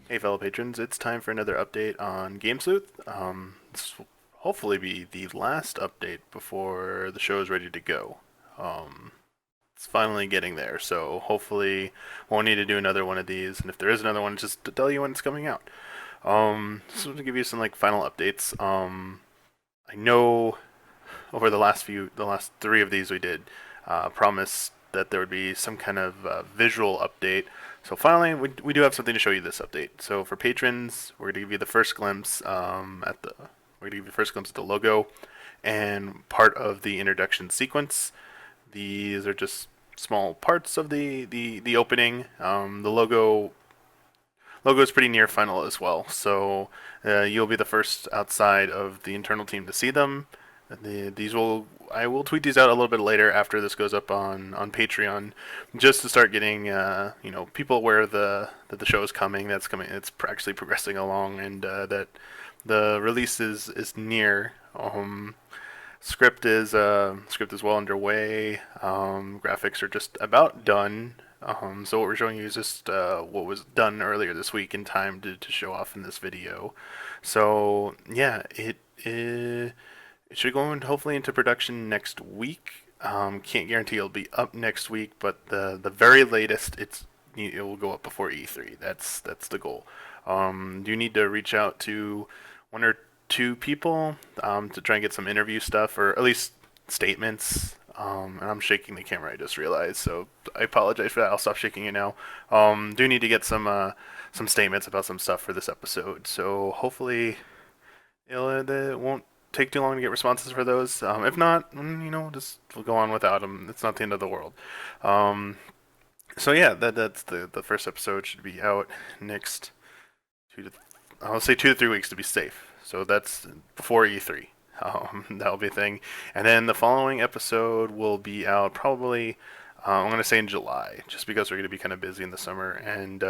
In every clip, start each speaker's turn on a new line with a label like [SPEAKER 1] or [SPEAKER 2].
[SPEAKER 1] Hey, fellow patrons, it's time for another update on Game Sleuth. This will hopefully be the last update before the show is ready to go. Um, it's finally getting there, so hopefully won't need to do another one of these. And if there is another one, just to tell you when it's coming out. So to give you some final updates. I know over the last three of these we did, promised that there would be some kind of visual update. So finally, we do have something to show you this update. So for patrons, we're going to give you the first glimpse we're going to give you the first glimpse at the logo and part of the introduction sequence. These are just small parts of the opening. The logo is pretty near final as well, so you'll be the first outside of the internal team to see them. These will I will tweet these out a little bit later after this goes up on Patreon, just to start getting people aware that the show is coming. That's coming. It's actually progressing along, and that the release is near. Script is well underway. Graphics are just about done. So what we're showing you is just what was done earlier this week in time to show off in this video. So yeah, it should go hopefully into production next week. Can't guarantee it'll be up next week, but the very latest it will go up before E3. That's the goal. Do need to reach out to one or two people to try and get some interview stuff, or at least statements. And I'm shaking the camera, I just realized, so I apologize for that. I'll stop shaking it now. Do need to get some statements about some stuff for this episode. So hopefully it won't take too long to get responses for those. If not, just we'll go on without them. It's not the end of the world. Um, so yeah, that's the first episode should be out next two to I'll say 2 to 3 weeks to be safe. So that's before E3. That'll be a thing. And then the following episode will be out probably, I'm going to say in July, just because we're going to be kind of busy in the summer. And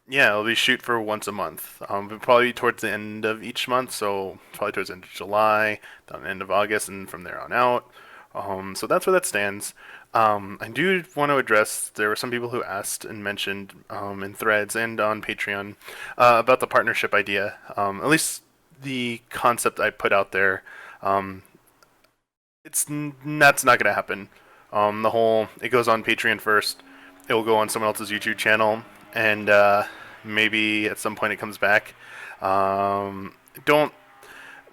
[SPEAKER 1] yeah, it'll be shoot for once a month. But probably towards the end of each month. So probably towards the end of July, then the end of August, and from there on out. So that's where that stands. I do want to address there were some people who asked and mentioned in threads and on Patreon about the partnership idea. At least the concept I put out there. Um, that's not going to happen. The whole it goes on Patreon first. It will go on someone else's YouTube channel, and maybe at some point it comes back. Don't.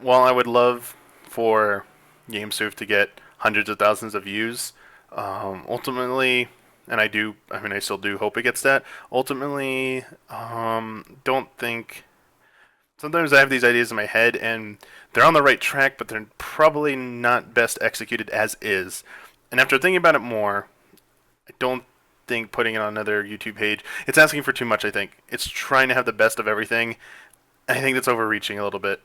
[SPEAKER 1] While I would love for Game Sleuth to get hundreds of thousands of views, ultimately, and I still do hope it gets that. Ultimately, don't think. Sometimes I have these ideas in my head and they're on the right track, but they're probably not best executed as is. And after thinking about it more, I don't think putting it on another YouTube page, it's asking for too much, I think. It's trying to have the best of everything. I think that's overreaching a little bit.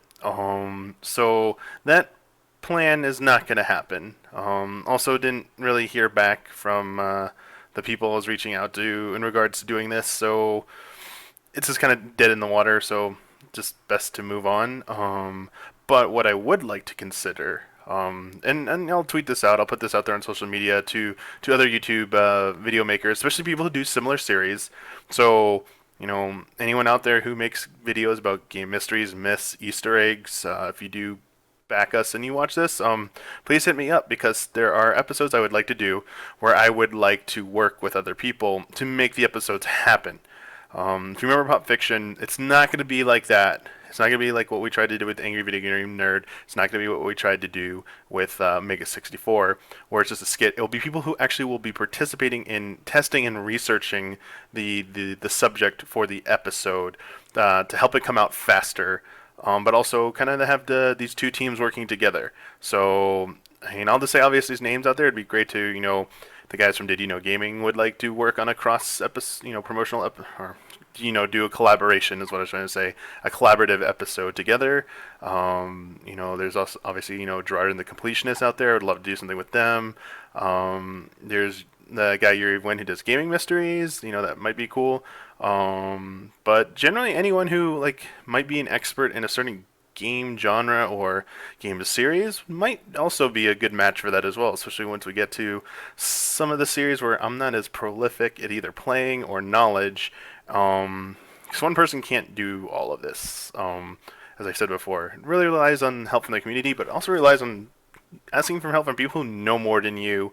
[SPEAKER 1] So that plan is not going to happen. Also, didn't really hear back from the people I was reaching out to in regards to doing this, so it's just kind of dead in the water. So just best to move on. But what I would like to consider, and I'll tweet this out. I'll put this out there on social media to other YouTube video makers, especially people who do similar series. So anyone out there who makes videos about game mysteries, myths, Easter eggs, if you do back us and you watch this, please hit me up because there are episodes I would like to do where I would like to work with other people to make the episodes happen. If you remember Pop Fiction, it's not going to be like that. It's not going to be like what we tried to do with Angry Video Game Nerd. It's not going to be what we tried to do with Mega 64, where it's just a skit. It will be people who actually will be participating in testing and researching the subject for the episode to help it come out faster, but also kind of to have these two teams working together. So, I'll just say obvious these names out there. It'd be great to, the guys from Did You Know Gaming would like to work on a cross episode, promotional or do a collaboration is what I was trying to say, a collaborative episode together. There's also obviously Gerard and the Completionists out there. I'd love to do something with them. There's the guy Yuri Wynn who does gaming mysteries. That might be cool. But generally anyone who might be an expert in a certain game genre or game series might also be a good match for that as well, especially once we get to some of the series where I'm not as prolific at either playing or knowledge. Because because one person can't do all of this. As I said before, it really relies on help from the community, but also relies on asking for help from people who know more than you,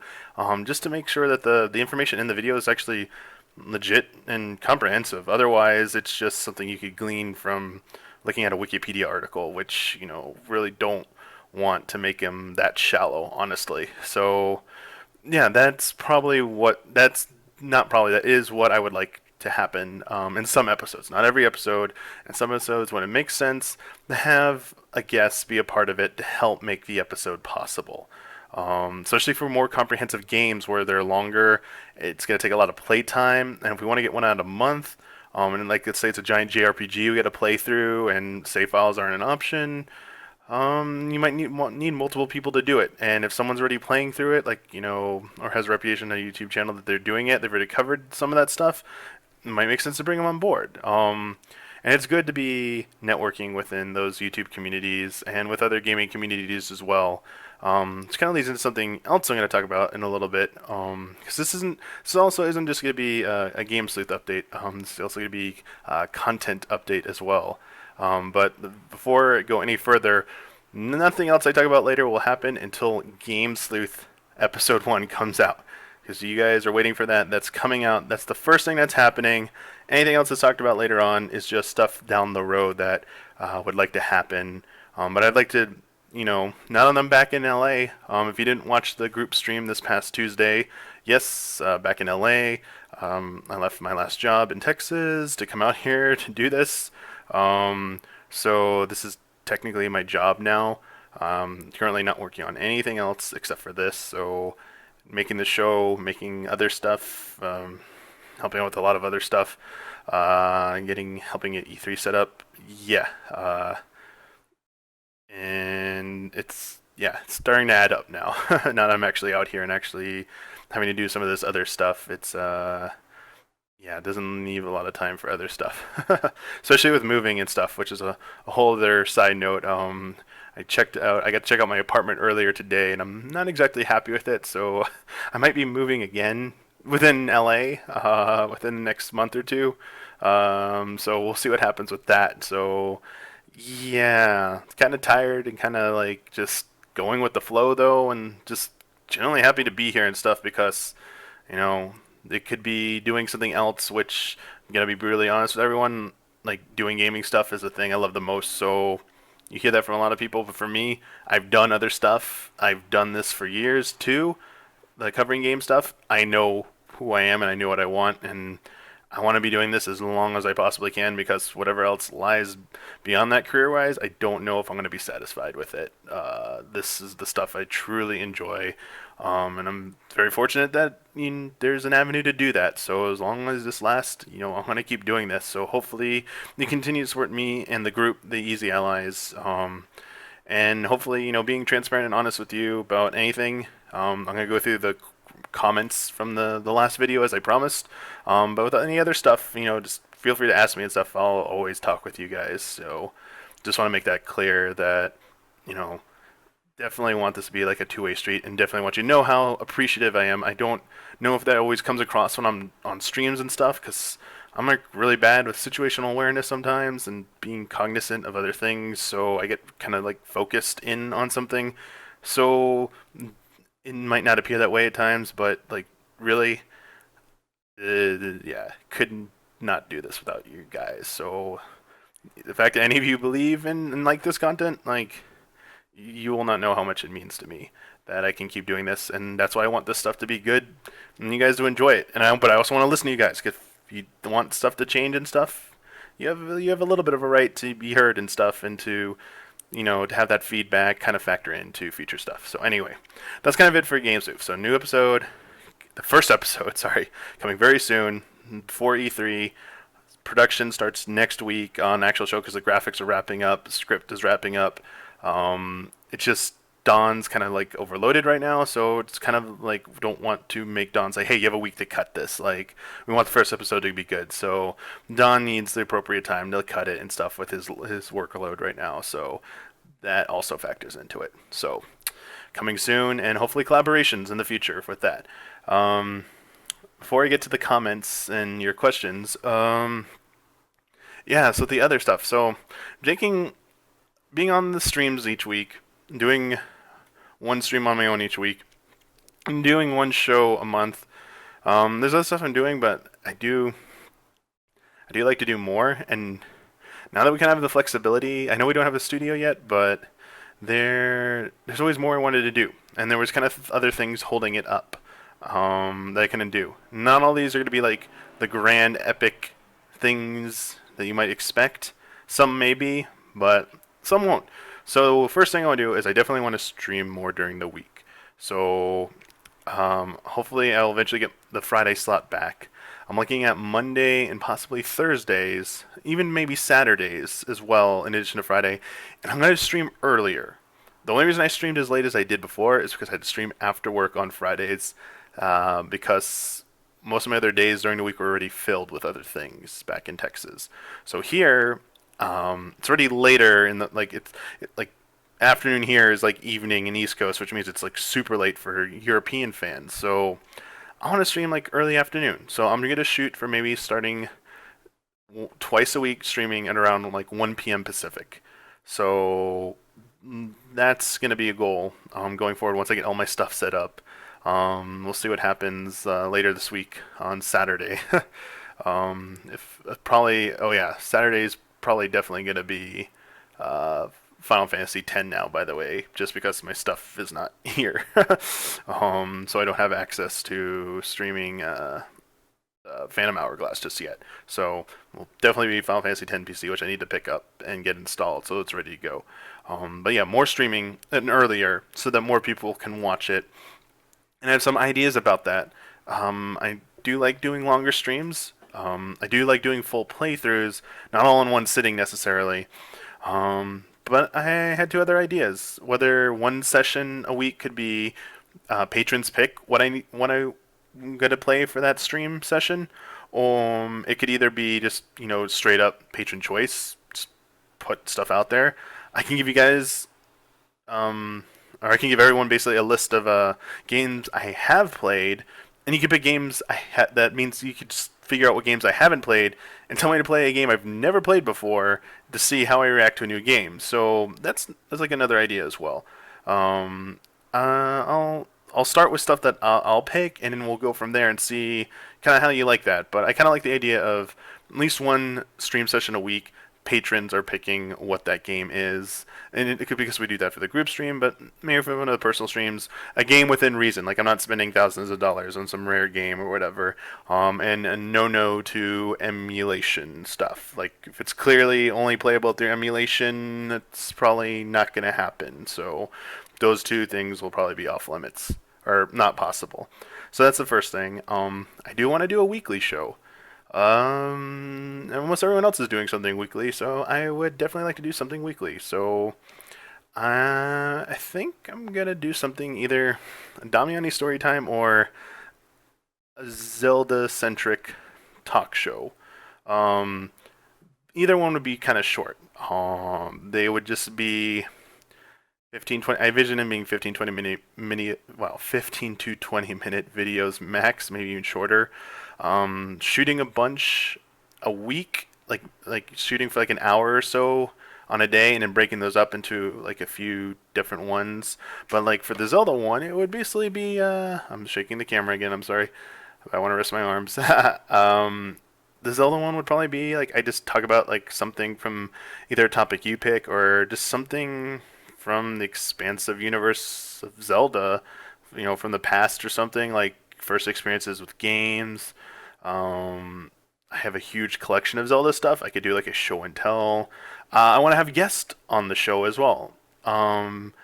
[SPEAKER 1] just to make sure that the information in the video is actually legit and comprehensive. Otherwise, it's just something you could glean from looking at a Wikipedia article, which, really don't want to make him that shallow, honestly. So, yeah, that's not probably, that is what I would like to happen in some episodes. Not every episode. In some episodes, when it makes sense, to have a guest be a part of it to help make the episode possible. Especially for more comprehensive games where they're longer, it's going to take a lot of play time. And if we want to get one out a month, and like let's say it's a giant JRPG we got to play through, and save files aren't an option, you might need multiple people to do it. And if someone's already playing through it, like, or has a reputation on a YouTube channel that they're doing it, they've already covered some of that stuff, it might make sense to bring them on board. And it's good to be networking within those YouTube communities and with other gaming communities as well. Which kind of leads into something else I'm going to talk about in a little bit. Because this also isn't just going to be a Game Sleuth update. This is also going to be a content update as well. But before I go any further, nothing else I talk about later will happen until Game Sleuth Episode 1 comes out. Because you guys are waiting for that. That's coming out. That's the first thing that's happening. Anything else that's talked about later on is just stuff down the road that would like to happen. But I'd like to, now that I'm back in LA, if you didn't watch the group stream this past Tuesday, yes, back in LA, I left my last job in Texas to come out here to do this. So this is technically my job now. Currently not working on anything else except for this. So making the show, making other stuff, helping out with a lot of other stuff, helping get E3 set up. Yeah. And it's starting to add up now. Now that I'm actually out here and actually having to do some of this other stuff, it's it doesn't leave a lot of time for other stuff, especially with moving and stuff, which is a whole other side note. I got to check out my apartment earlier today, and I'm not exactly happy with it, so I might be moving again within LA within the next month or two. So we'll see what happens with that. So yeah, kind of tired and kind of like just going with the flow though, and just generally happy to be here and stuff because, it could be doing something else, which I'm gonna be brutally honest with everyone, like doing gaming stuff is the thing I love the most. So you hear that from a lot of people, but for me, I've done other stuff. I've done this for years too, like covering game stuff. I know who I am and I know what I want, and I want to be doing this as long as I possibly can because whatever else lies beyond that career-wise, I don't know if I'm going to be satisfied with it. This is the stuff I truly enjoy, and I'm very fortunate that there's an avenue to do that. So as long as this lasts, I'm going to keep doing this. So hopefully you continue to support me and the group, the Easy Allies, and hopefully, being transparent and honest with you about anything. I'm going to go through the comments from the last video as I promised, but with any other stuff, just feel free to ask me and stuff. I'll always talk with you guys. So just want to make that clear that definitely want this to be like a two-way street, and definitely want you to know how appreciative I am. I don't know if that always comes across when I'm on streams and stuff, because I'm like really bad with situational awareness sometimes and being cognizant of other things, so I get kind of like focused in on something. So it might not appear that way at times, but like really, could not do this without you guys. So the fact that any of you believe in like this content, like you will not know how much it means to me that I can keep doing this, and that's why I want this stuff to be good and you guys to enjoy it. But I also want to listen to you guys. If you want stuff to change and stuff, you have a little bit of a right to be heard and stuff, and to to have that feedback kind of factor into future stuff. So anyway, that's kind of it for Game Sleuth. So new episode, the first episode, sorry, coming very soon before E3. Production starts next week on actual show because the graphics are wrapping up, the script is wrapping up. It's just Don's kind of like overloaded right now, so it's kind of like we don't want to make Don say, hey, you have a week to cut this. Like, we want the first episode to be good, so Don needs the appropriate time to cut it and stuff with his workload right now, so that also factors into it. So coming soon, and hopefully collaborations in the future with that. Before I get to the comments and your questions, Yeah, so the other stuff. So, making being on the streams each week, doing one stream on my own each week, and doing one show a month. There's other stuff I'm doing, but I do like to do more. And now that we kind of have the flexibility, I know we don't have a studio yet, but there's always more I wanted to do, and there was kind of other things holding it up that I couldn't do. Not all these are going to be like the grand epic things that you might expect. Some may be, but some won't. So first thing I want to do is I definitely want to stream more during the week. So hopefully I'll eventually get the Friday slot back. I'm looking at Monday and possibly Thursdays, even maybe Saturdays as well, in addition to Friday. And I'm going to stream earlier. The only reason I streamed as late as I did before is because I had to stream after work on Fridays, because most of my other days during the week were already filled with other things back in Texas. So here, it's already later in the like afternoon here is like evening in East Coast, which means it's like super late for European fans. So I want to stream like early afternoon. So I'm gonna shoot for maybe starting twice a week, streaming at around like 1 p.m. Pacific. So that's gonna be a goal going forward once I get all my stuff set up. We'll see what happens later this week on Saturday. If probably, oh yeah, Saturday's probably definitely gonna be uh, Final Fantasy X now, by the way, just because my stuff is not here. So I don't have access to streaming Phantom Hourglass just yet. So we'll definitely be Final Fantasy X PC, which I need to pick up and get installed so it's ready to go. But yeah, more streaming than earlier so that more people can watch it. And I have some ideas about that. I do like doing longer streams. I do like doing full playthroughs, not all in one sitting necessarily. But I had two other ideas. Whether one session a week could be patrons pick I'm gonna play for that stream session. It could either be just straight up patron choice, just put stuff out there. I can give you guys or I can give everyone basically a list of games I have played, and you can pick games that means you could just figure out what games I haven't played and tell me to play a game I've never played before to see how I react to a new game. So that's like another idea as well. Um, I'll start with stuff that I'll pick, and then we'll go from there and see kind of how you like that. But I kind of like the idea of at least one stream session a week. Patrons are picking what that game is, and it could be because we do that for the group stream, but maybe for one of the personal streams, a game within reason. Like I'm not spending thousands of dollars on some rare game or whatever. And a no to emulation stuff. Like if it's clearly only playable through emulation, it's probably not going to happen. So those two things will probably be off limits or not possible. So that's the first thing. I do want to do a weekly show. Almost everyone else is doing something weekly, so I would definitely like to do something weekly. So, I think I'm gonna do something either Damiani story time or a Zelda-centric talk show. Um, Either one would be kind of short. They would just be 15, 20. I envision them being 15, 15 to 20 minute videos max, maybe even shorter. Shooting a bunch a week, like shooting for like an hour or so on a day, and then breaking those up into like a few different ones. But like for the Zelda one, it would basically be. I'm shaking the camera again. I'm sorry. I want to rest my arms. The Zelda one would probably be like I just talk about like something from either a topic you pick or just something from the expansive universe of Zelda, from the past or something, like first experiences with games. I have a huge collection of Zelda stuff. I could do like a show and tell. I want to have guests on the show as well. Um,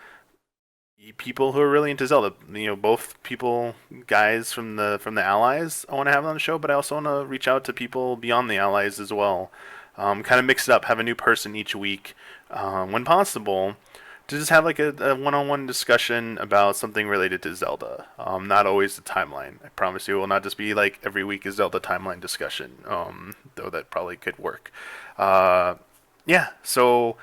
[SPEAKER 1] People who are really into Zelda. Both people, guys from the Allies. I want to have on the show, but I also want to reach out to people beyond the Allies as well. Kind of mix it up, have a new person each week, when possible, to just have like a one-on-one discussion about something related to Zelda. Not always the timeline. I promise you, it will not just be like every week is Zelda timeline discussion. Though that probably could work. Uh, yeah. So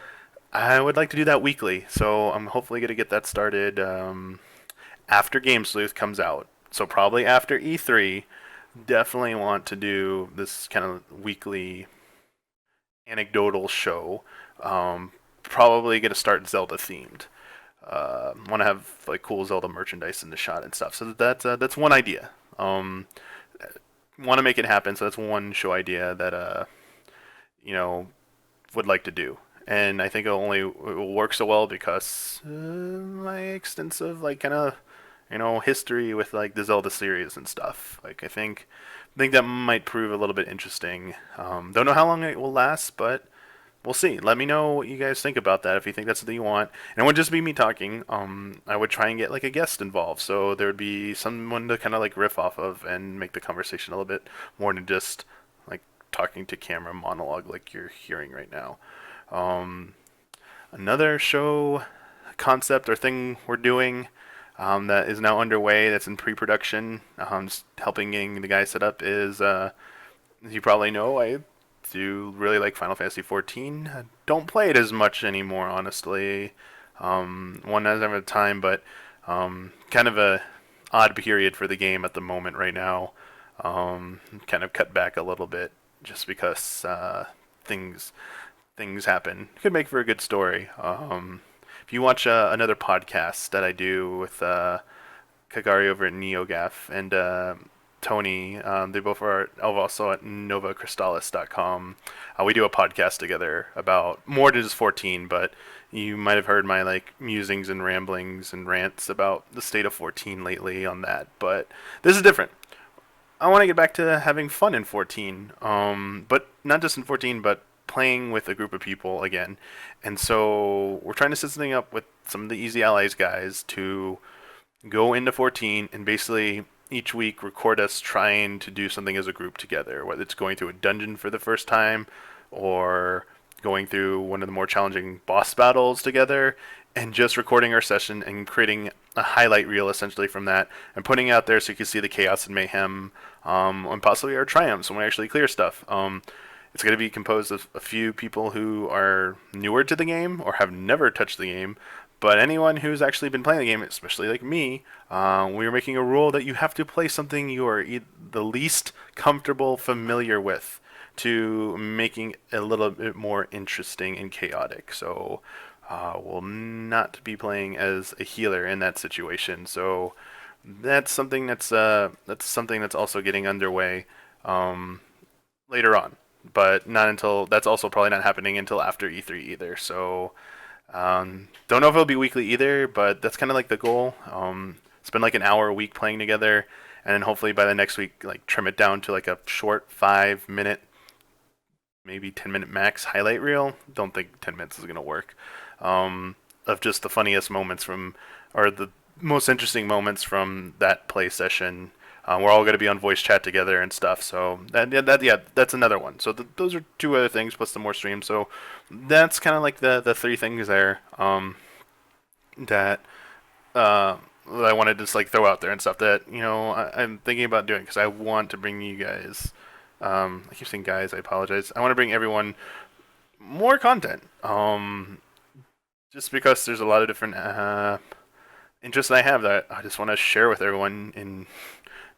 [SPEAKER 1] I would like to do that weekly. So I'm hopefully gonna get that started after Game Sleuth comes out. So probably after E3. Definitely want to do this kind of weekly anecdotal show. Probably gonna start Zelda themed. Want to have like cool Zelda merchandise in the shot and stuff. So that's one idea. Um, want to make it happen. So that's one show idea that you know would like to do. And I think it will work so well because my extensive like kind of history with like the Zelda series and stuff. Like I think that might prove a little bit interesting. Don't know how long it will last, but we'll see. Let me know what you guys think about that if you think that's something you want. And it wouldn't just be me talking. I would try and get like a guest involved, so there would be someone to kind of like riff off of and make the conversation a little bit more than just like talking to camera monologue like you're hearing right now. Um, Another show concept or thing we're doing that is now underway, that's in pre-production, just helping getting the guys set up is, as you probably know, I do really like Final Fantasy 14. I don't play it as much anymore, honestly. One doesn't have time, but kind of a odd period for the game at the moment right now. Kind of cut back a little bit just because things things happen. Could make for a good story. If you watch another podcast that I do with Kagari over at NeoGaf and Tony, they both are also at novacrystallis.com. We do a podcast together about more than just 14, but you might have heard my like musings and ramblings and rants about the state of 14 lately on that. But this is different. I want to get back to having fun in 14, but not just in 14, but playing with a group of people again. And so we're trying to set something up with some of the Easy Allies guys to go into 14 and basically each week record us trying to do something as a group together, whether it's going through a dungeon for the first time or going through one of the more challenging boss battles together, and just recording our session and creating a highlight reel essentially from that and putting it out there so you can see the chaos and mayhem, and possibly our triumphs when we actually clear stuff. It's going to be composed of a few people who are newer to the game or have never touched the game, but anyone who's actually been playing the game, especially like me, we are making a rule that you have to play something you are the least comfortable, familiar with, to making it a little bit more interesting and chaotic. So we'll not be playing as a healer in that situation. So that's something that's also getting underway later on, but not until that's also probably not happening until after E3 either. So don't know if it'll be weekly either, but that's kind of like the goal. Spend like an hour a week playing together, and then hopefully by the next week, like trim it down to like a short 5 minute, maybe 10 minute max highlight reel. Don't think 10 minutes is gonna work. Of just the funniest moments from, or the most interesting moments from that play session. We're all going to be on voice chat together and stuff. So that's another one. So those are two other things plus the more streams. So that's kind of like the three things there that that I wanted to just like throw out there and stuff that I'm thinking about doing because I want to bring you guys. I keep saying guys. I apologize. I want to bring everyone more content. Just because there's a lot of different interests that I have that I just want to share with everyone in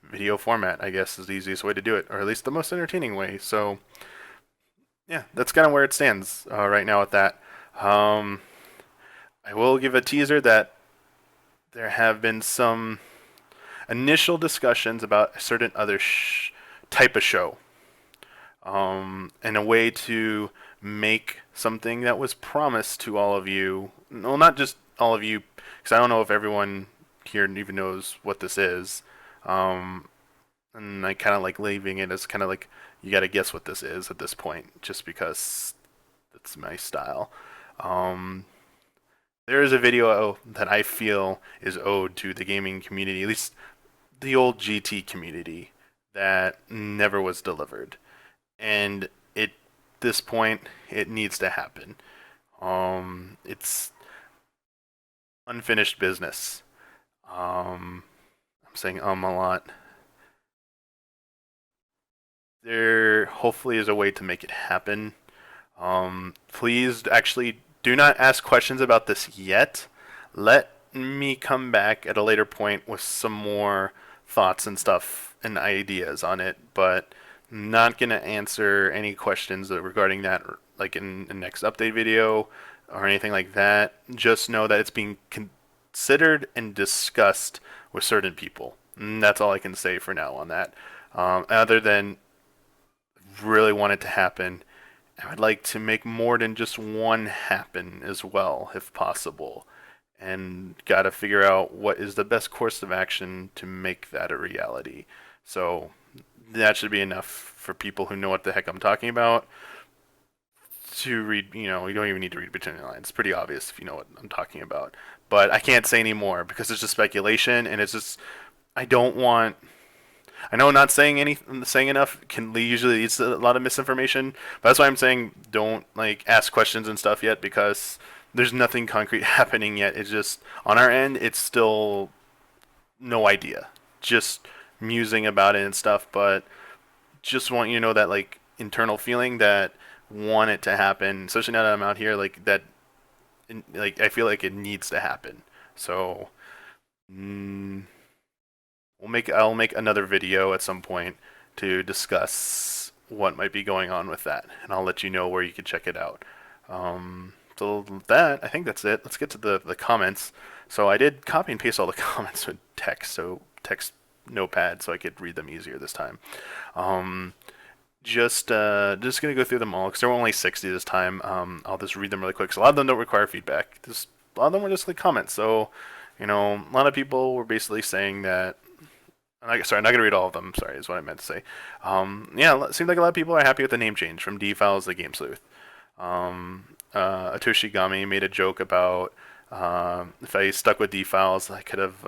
[SPEAKER 1] video format, I guess, is the easiest way to do it, or at least the most entertaining way. So, yeah, that's kind of where it stands right now with that. I will give a teaser that there have been some initial discussions about a certain other type of show, and a way to make something that was promised to all of you. Well, not just all of you, because I don't know if everyone here even knows what this is. And I kind of like leaving it as kind of like you got to guess what this is at this point, just because that's my style. There is a video that I feel is owed to the gaming community, at least the old GT community, that never was delivered, and at this point, it needs to happen. It's unfinished business. I'm saying a lot. There hopefully is a way to make it happen. Please actually do not ask questions about this yet. Let me come back at a later point with some more thoughts and stuff and ideas on it. But Not gonna answer any questions regarding that, like in the next update video or anything like that. Just know that it's being considered and discussed with certain people. And that's all I can say for now on that. Other than really want it to happen, I would like to make more than just one happen as well, if possible. And got to figure out what is the best course of action to make that a reality. So that should be enough for people who know what the heck I'm talking about to read. You know, you don't even need to read between the lines. It's pretty obvious if you know what I'm talking about. But I can't say any more because it's just speculation, and it's just I don't want. I know not saying enough can usually leads to a lot of misinformation, but that's why I'm saying don't like ask questions and stuff yet because there's nothing concrete happening yet. It's just on our end, it's still no idea, just musing about it and stuff. But just want you to know that like internal feeling that want it to happen, especially now that I'm out here, like that, like I feel like it needs to happen. So mm, I'll make another video at some point to discuss what might be going on with that, and I'll let you know where you can check it out. So that I think that's it. Let's get to the comments. So I did copy and paste all the comments with text, so text notepad, so I could read them easier this time. Um, just gonna go through them all because there were only 60 this time. I'll just read them really quick. So a lot of them don't require feedback. Just a lot of them were just like comments. So a lot of people were basically saying that. Sorry, I'm not gonna read all of them. Sorry, is what I meant to say. Yeah, it seems like a lot of people are happy with the name change from D Files to Game Sleuth. Atoshi Gami made a joke about if I stuck with D Files, I could have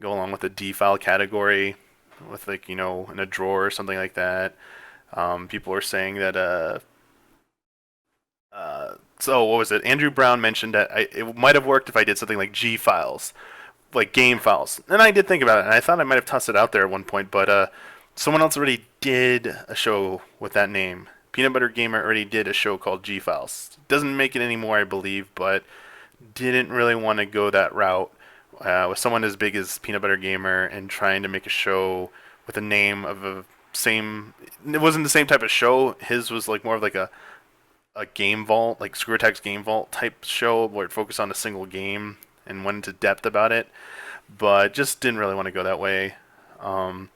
[SPEAKER 1] go along with the D File category with like in a drawer or something like that. People were saying that so what was it? Andrew Brown mentioned that it might have worked if I did something like G Files, like game files. And I did think about it, and I thought I might have tossed it out there at one point, but someone else already did a show with that name. Peanut Butter Gamer already did a show called G Files. Doesn't make it anymore, I believe, but didn't really want to go that route with someone as big as Peanut Butter Gamer and trying to make a show with a name of a same. It wasn't the same type of show. His was like more of like a game vault, like Screw Attack's Game Vault type show where it focused on a single game and went into depth about it, but just didn't really want to go that way. Um,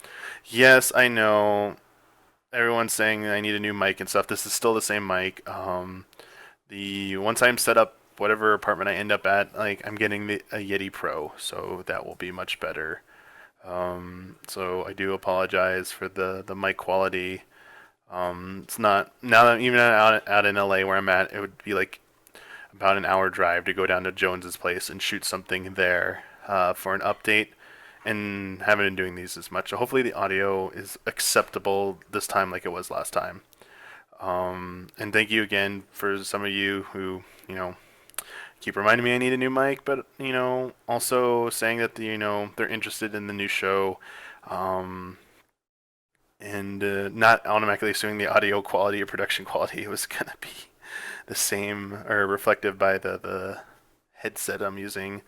[SPEAKER 1] yes, I know everyone's saying I need a new mic and stuff. This is still the same mic. The once I'm set up, whatever apartment I end up at, like I'm getting a Yeti Pro, so that will be much better. So I do apologize for the mic quality. It's not now that I'm even out in LA where I'm at, it would be like about an hour drive to go down to Jones's place and shoot something there for an update. And haven't been doing these as much. So hopefully the audio is acceptable this time like it was last time. And thank you again for some of you who, keep reminding me I need a new mic, but, also saying that, they're interested in the new show. And not automatically assuming the audio quality or production quality was going to be the same or reflective by the headset I'm using.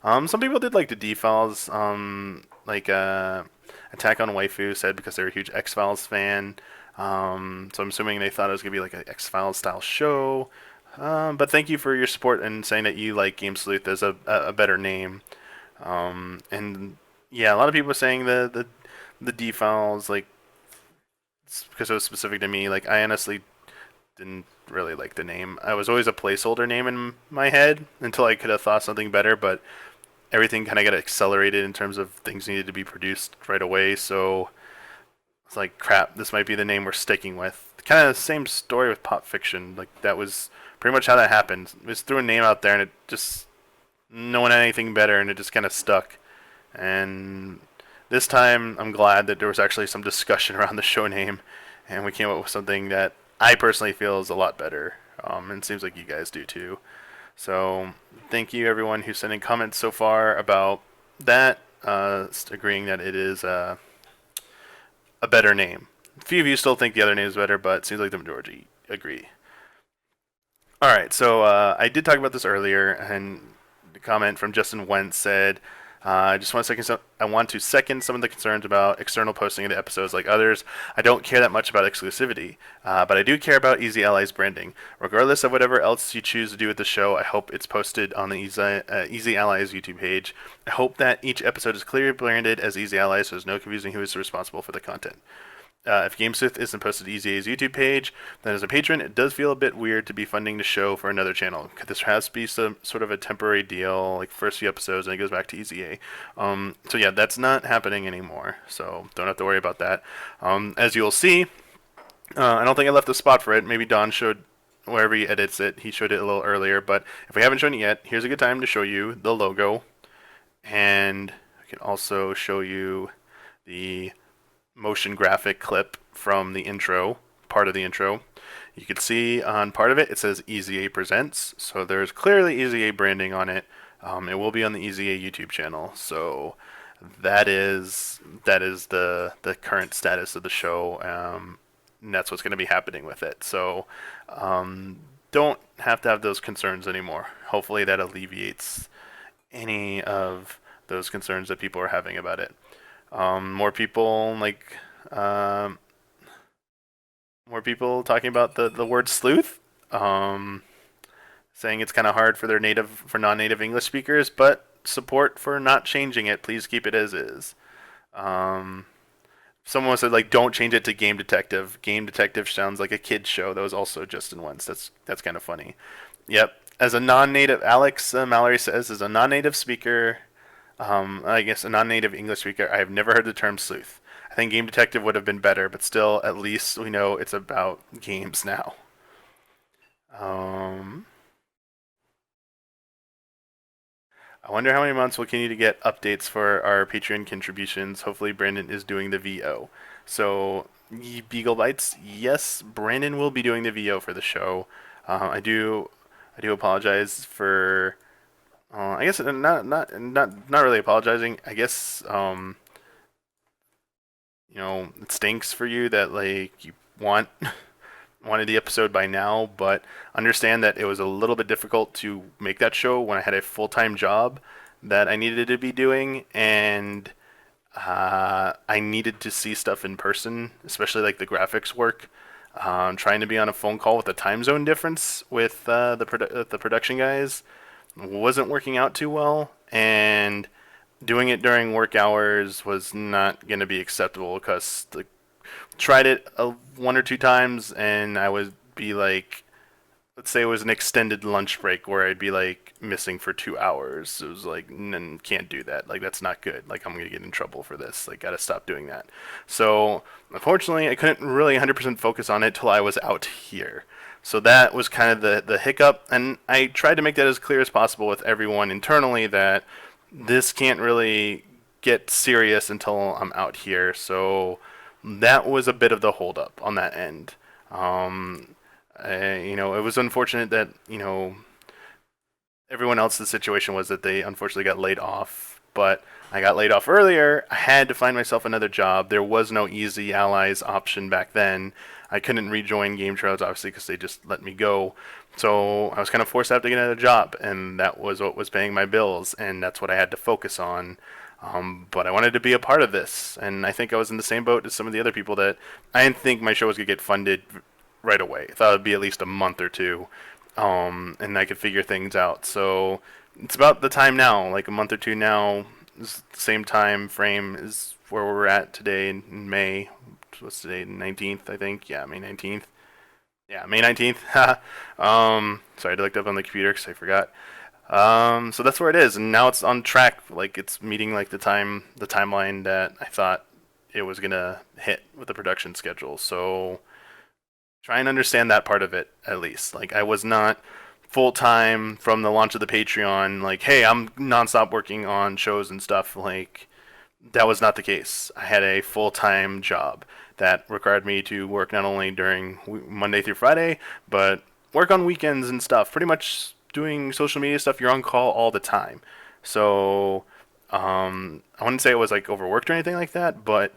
[SPEAKER 1] Some people did like the D Files. Like Attack on Waifu said because they're a huge X Files fan. So I'm assuming they thought it was gonna be like an X Files style show. But thank you for your support and saying that you like Game Sleuth as a better name. And yeah, a lot of people are saying the D Files like because it was specific to me. Like I honestly didn't really like the name. I was always a placeholder name in my head until I could have thought something better, but everything kind of got accelerated in terms of things needed to be produced right away. So it's like, crap, this might be the name we're sticking with. Kind of the same story with Pop Fiction. Like that was pretty much how that happened. We just threw a name out there and it just no one had anything better and it just kind of stuck. And this time I'm glad that there was actually some discussion around the show name and we came up with something that I personally feel is a lot better. And it seems like you guys do too. So thank you everyone who's sending comments so far about that, agreeing that it is a better name. A few of you still think the other name is better, but it seems like the majority agree. Alright, so I did talk about this earlier, and the comment from Justin Wentz said, I want to second some of the concerns about external posting of the episodes like others. I don't care that much about exclusivity, but I do care about Easy Allies branding. Regardless of whatever else you choose to do with the show, I hope it's posted on the Easy Allies YouTube page. I hope that each episode is clearly branded as Easy Allies, so there's no confusing who is responsible for the content. If Game Sleuth isn't posted to EZA's YouTube page, then as a patron, it does feel a bit weird to be funding the show for another channel. Could this has to be some sort of a temporary deal, like first few episodes, and it goes back to EZA? So yeah, that's not happening anymore, so don't have to worry about that. As you'll see, I don't think I left a spot for it. Maybe Don showed wherever he edits it, he showed it a little earlier, but if we haven't shown it yet, here's a good time to show you the logo, and I can also show you the motion graphic clip from the intro, part of the intro. You can see on part of it, it says EZA Presents, so there's clearly EZA branding on it. It will be on the EZA YouTube channel, so that is the current status of the show, and that's what's going to be happening with it. So don't have to have those concerns anymore. Hopefully that alleviates any of those concerns that people are having about it. More people talking about the word sleuth, saying it's kind of hard for non-native English speakers, but support for not changing it. Please keep it as is. Someone said don't change it to Game Detective. Game Detective sounds like a kid's show. That was also Justin Wentz. That's kind of funny. Yep. As a non-native, Alex Mallory says, as a non-native speaker. I guess a non-native English speaker, I have never heard the term sleuth. I think Game Detective would have been better, but still, at least we know it's about games now. I wonder how many months we'll continue to get updates for our Patreon contributions. Hopefully Brandon is doing the VO. So, Beagle Bites, yes, Brandon will be doing the VO for the show. I do apologize for... I guess not really apologizing. I guess it stinks for you that you wanted the episode by now, but understand that it was a little bit difficult to make that show when I had a full-time job that I needed to be doing, and I needed to see stuff in person, especially the graphics work. Trying to be on a phone call with a time zone difference with the production guys wasn't working out too well, and doing it during work hours was not going to be acceptable because tried it one or two times, and I would be let's say it was an extended lunch break where I'd be missing for 2 hours. It was can't do that. That's not good. I'm going to get in trouble for this. Gotta stop doing that. So unfortunately, I couldn't really 100% focus on it till I was out here. So that was kind of the hiccup, and I tried to make that as clear as possible with everyone internally that this can't really get serious until I'm out here. So that was a bit of the holdup on that end. It was unfortunate that everyone else's situation was that they unfortunately got laid off, but I got laid off earlier. I had to find myself another job. There was no Easy Allies option back then. I couldn't rejoin Game Trails, obviously, because they just let me go. So I was kind of forced to have to get another job, and that was what was paying my bills, and that's what I had to focus on. But I wanted to be a part of this, and I think I was in the same boat as some of the other people that I didn't think my show was going to get funded right away. I thought it would be at least a month or two, and I could figure things out. So it's about the time now, a month or two now, is the same time frame is where we're at today in May. What's today? 19th, I think. Yeah, May 19th. Yeah, May 19th. Sorry, I looked up on the computer because I forgot. So that's where it is, and now it's on track. It's meeting the timeline that I thought it was gonna hit with the production schedule. So try and understand that part of it at least. I was not full time from the launch of the Patreon. Hey, I'm nonstop working on shows and stuff. That was not the case. I had a full time job that required me to work not only during Monday through Friday, but work on weekends and stuff. Pretty much doing social media stuff. You're on call all the time. So I wouldn't say it was overworked or anything like that, but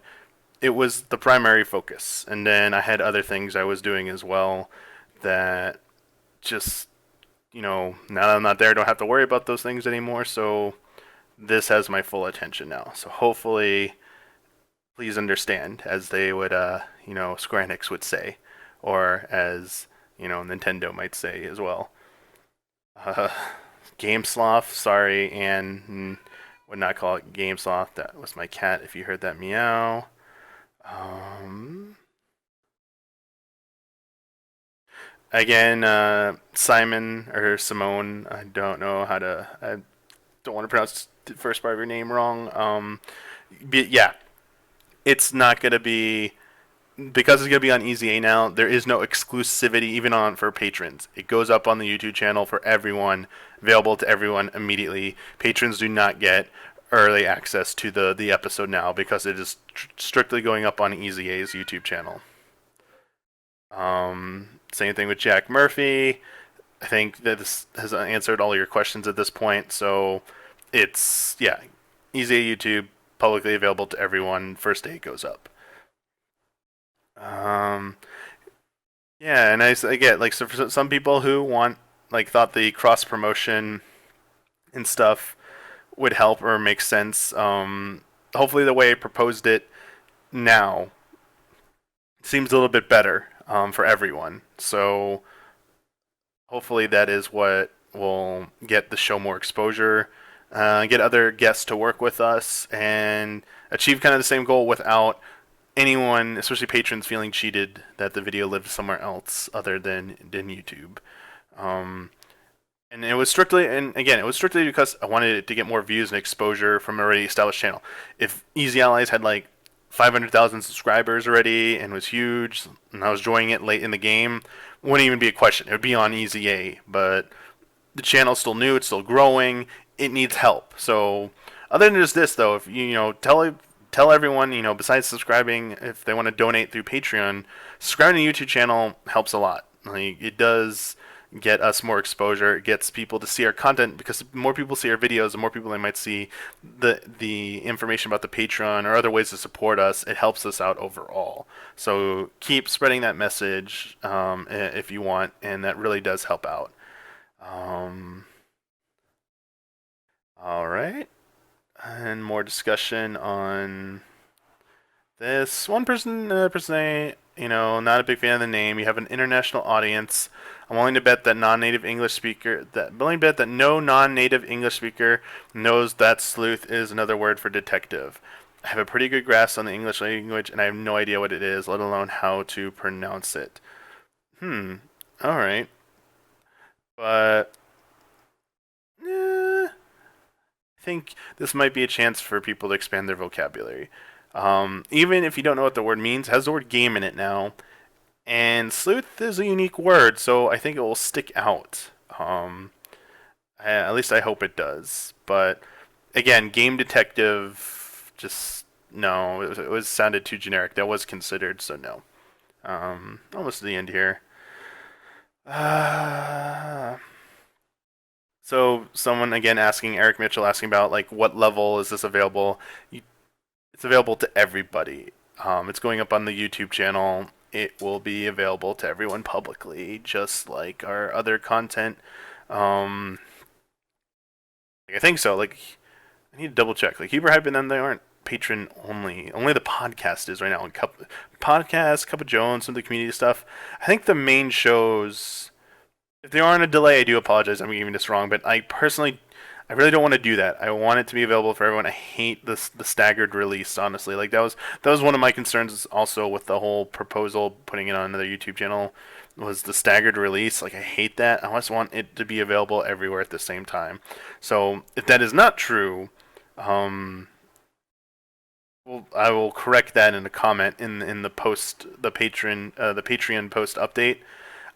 [SPEAKER 1] it was the primary focus. And then I had other things I was doing as well that just, now that I'm not there, I don't have to worry about those things anymore. So this has my full attention now. So hopefully, please understand, as they would, Square Enix would say, or as Nintendo might say as well. Uh, Game Sleuth, sorry, and would not call it Game Sleuth. That was my cat. If you heard that meow. Um, Again, Simon or Simone. I don't know how to. I don't want to pronounce the first part of your name wrong. But yeah, it's not gonna be because it's gonna be on EZA now. There is no exclusivity even on for patrons. It goes up on the YouTube channel for everyone, available to everyone immediately. Patrons do not get early access to the episode now because it is strictly going up on EZA's YouTube channel. Same thing with Jack Murphy. I think that this has answered all your questions at this point. So it's, yeah, EZA YouTube, publicly available to everyone. First day it goes up. Um, yeah, and I get like, so for some people who thought the cross promotion and stuff would help or make sense. Hopefully the way I proposed it now seems a little bit better for everyone. So hopefully that is what will get the show more exposure, get other guests to work with us, and achieve kind of the same goal without anyone, especially patrons, feeling cheated that the video lived somewhere else other than YouTube. Um, and it was strictly, and again, it was strictly because I wanted it to get more views and exposure from an already established channel. If Easy Allies had like 500,000 subscribers already and was huge, and I was joining it late in the game, wouldn't even be a question. It would be on EZA, but the channel's still new, it's still growing, it needs help. So, other than just this, though, if tell everyone, besides subscribing, if they want to donate through Patreon, subscribing to the YouTube channel helps a lot. Like, it does get us more exposure. It gets people to see our content because the more people see our videos, the more people they might see the information about the Patreon or other ways to support us. It helps us out overall. So keep spreading that message if you want, and that really does help out. All right, and more discussion on this. One person, not a big fan of the name. You have an international audience. I'm willing to bet that no non-native English speaker knows that sleuth is another word for detective. I have a pretty good grasp on the English language, and I have no idea what it is, let alone how to pronounce it. All right, but I think this might be a chance for people to expand their vocabulary. Even if you don't know what the word means, it has the word game in it now. And sleuth is a unique word, so I think it will stick out. At least I hope it does. But again, game detective, just no. It was sounded too generic. That was considered, so no. Almost to the end here. So someone again Eric Mitchell asking about like what level is this available? It's available to everybody. It's going up on the YouTube channel. It will be available to everyone publicly, just like our other content. I think so. Like, I need to double check. Like, Hyper Hype and them, they aren't patron only. Only the podcast is right now. And Cup of Jones, some of the community stuff. I think the main shows, if they are on a delay, I do apologize. I'm getting this wrong, but I really don't want to do that. I want it to be available for everyone. I hate the staggered release, honestly. Like that was one of my concerns also with the whole proposal putting it on another YouTube channel was the staggered release. Like I hate that. I just want it to be available everywhere at the same time. So if that is not true, I will correct that in a comment in the post the Patreon post update.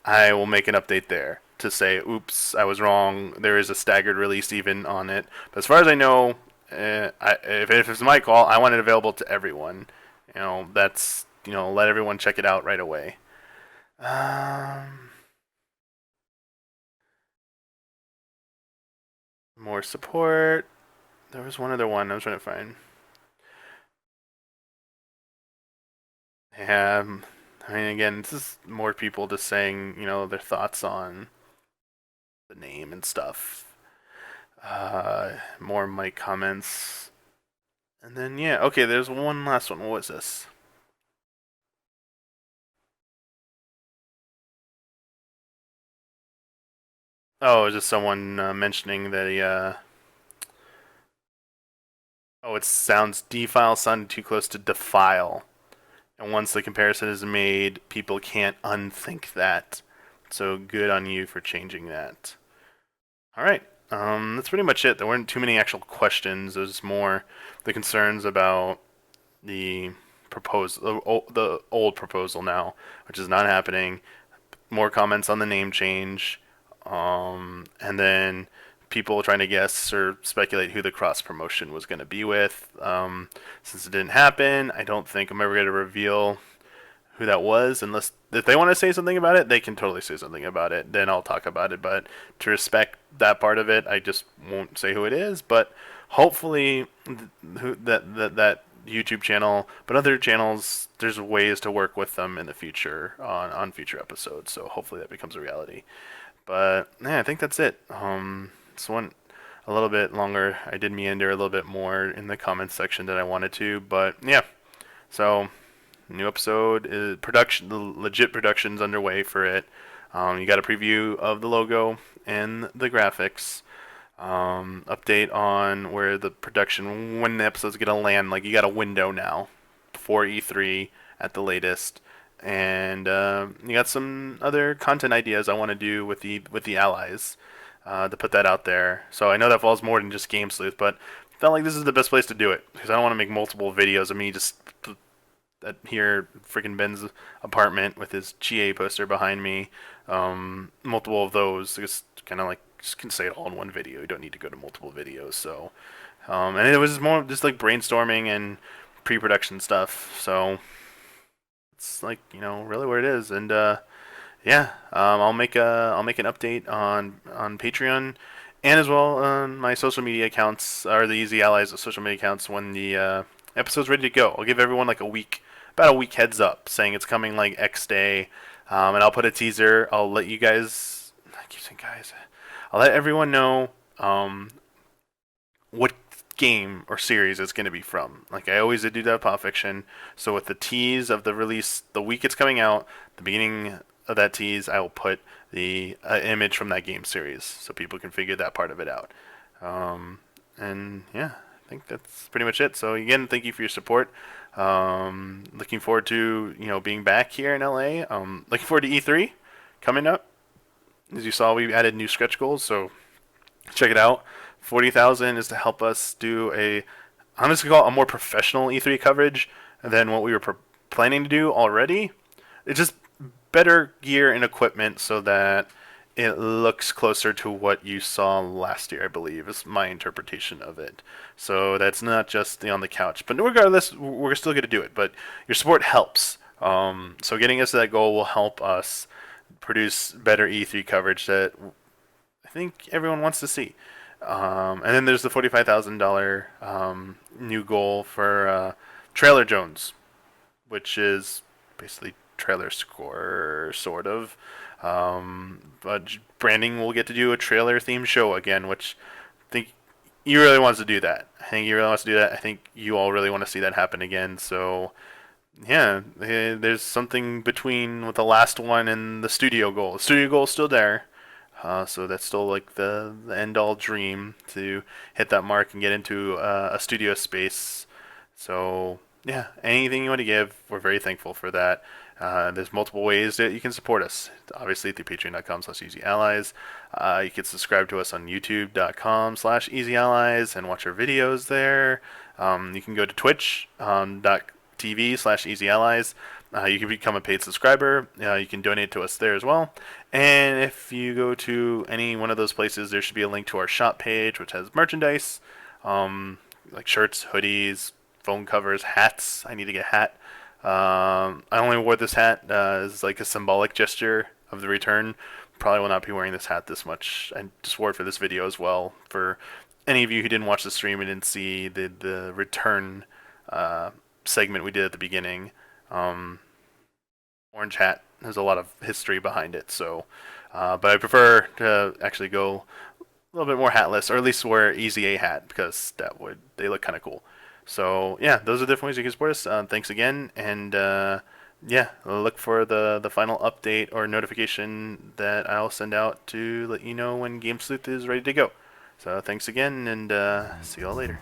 [SPEAKER 1] I will make an update there to say, oops, I was wrong. There is a staggered release even on it. But as far as I know, if it's my call, I want it available to everyone. That's, let everyone check it out right away. More support. There was one other one I was trying to find. Yeah, I mean, again, this is more people just saying, their thoughts on the name and stuff. More Mike comments. And then, yeah, okay, there's one last one. What was this? Oh, it was just someone mentioning that oh, it sounds defile sounded too close to defile. And once the comparison is made, people can't unthink that. So good on you for changing that. All right. That's pretty much it. There weren't too many actual questions. It was more the concerns about the proposal, the old proposal now, which is not happening. More comments on the name change, and then people trying to guess or speculate who the cross promotion was going to be with. Since it didn't happen, I don't think I'm ever going to reveal who that was, unless if they want to say something about it, they can totally say something about it. Then I'll talk about it. But to respect that part of it, I just won't say who it is. But hopefully, that YouTube channel, but other channels, there's ways to work with them in the future on future episodes. So hopefully that becomes a reality. But yeah, I think that's it. This one a little bit longer. I did meander a little bit more in the comments section than I wanted to, but yeah. So new episode is production. The legit production's underway for it. You got a preview of the logo and the graphics. Update on where the production, when the episode's gonna land. Like you got a window now, before E3 at the latest, and you got some other content ideas I want to do with the allies to put that out there. So I know that falls more than just Game Sleuth, but I felt like this is the best place to do it because I don't want to make multiple videos of me just at here freaking Ben's apartment with his GA poster behind me. Multiple of those, just kind of like just can say it all in one video. You don't need to go to multiple videos. So, and it was more just like brainstorming and pre-production stuff. So it's like really where it is. And yeah, I'll make an update on Patreon and as well on my social media accounts or the Easy Allies social media accounts when the episode's ready to go. I'll give everyone like about a week heads up, saying it's coming like X day, and I'll put a teaser. I'll let you guys. I keep saying guys. I'll let everyone know what game or series it's going to be from. Like I always did do that with Pop Fiction. So with the tease of the release, the week it's coming out, the beginning of that tease, I will put the image from that game series so people can figure that part of it out. And yeah, I think that's pretty much it. So again, thank you for your support. Looking forward to being back here in LA. Looking forward to E3 coming up. As you saw, we added new stretch goals, so check it out. 40,000 is to help us do I'm just gonna call it a more professional E3 coverage than what we were planning to do already. It's just better gear and equipment so that it looks closer to what you saw last year, I believe, is my interpretation of it. So that's not just on the couch. But regardless, we're still going to do it. But your support helps. So getting us to that goal will help us produce better E3 coverage that I think everyone wants to see. And then there's the $45,000 new goal for Trailer Jones, which is basically trailer score, sort of. But Branding will get to do a trailer themed show again, which I think he really wants to do that. I think he really wants to do that. I think you all really want to see that happen again. So yeah, there's something between with the last one and the studio goal. The studio goal is still there. So that's still like the end all dream to hit that mark and get into a studio space. So yeah, anything you want to give, we're very thankful for that. There's multiple ways that you can support us. Obviously through patreon.com/easyallies. You can subscribe to us on youtube.com/easyallies and watch our videos there. You can go to twitch.tv/easyallies. You can become a paid subscriber. You can donate to us there as well. And if you go to any one of those places, there should be a link to our shop page, which has merchandise, like shirts, hoodies, phone covers, hats. I need to get a hat. I only wore this hat as like a symbolic gesture of the return. Probably will not be wearing this hat this much. I just wore it for this video as well. For any of you who didn't watch the stream and didn't see the return segment we did at the beginning, orange hat has a lot of history behind it. So, but I prefer to actually go little bit more hatless, or at least wear EZA hat because they look kind of cool. So yeah, those are different ways you can support us. Thanks again, and yeah, look for the final update or notification that I'll send out to let you know when Game Sleuth is ready to go. So thanks again, and see y'all later.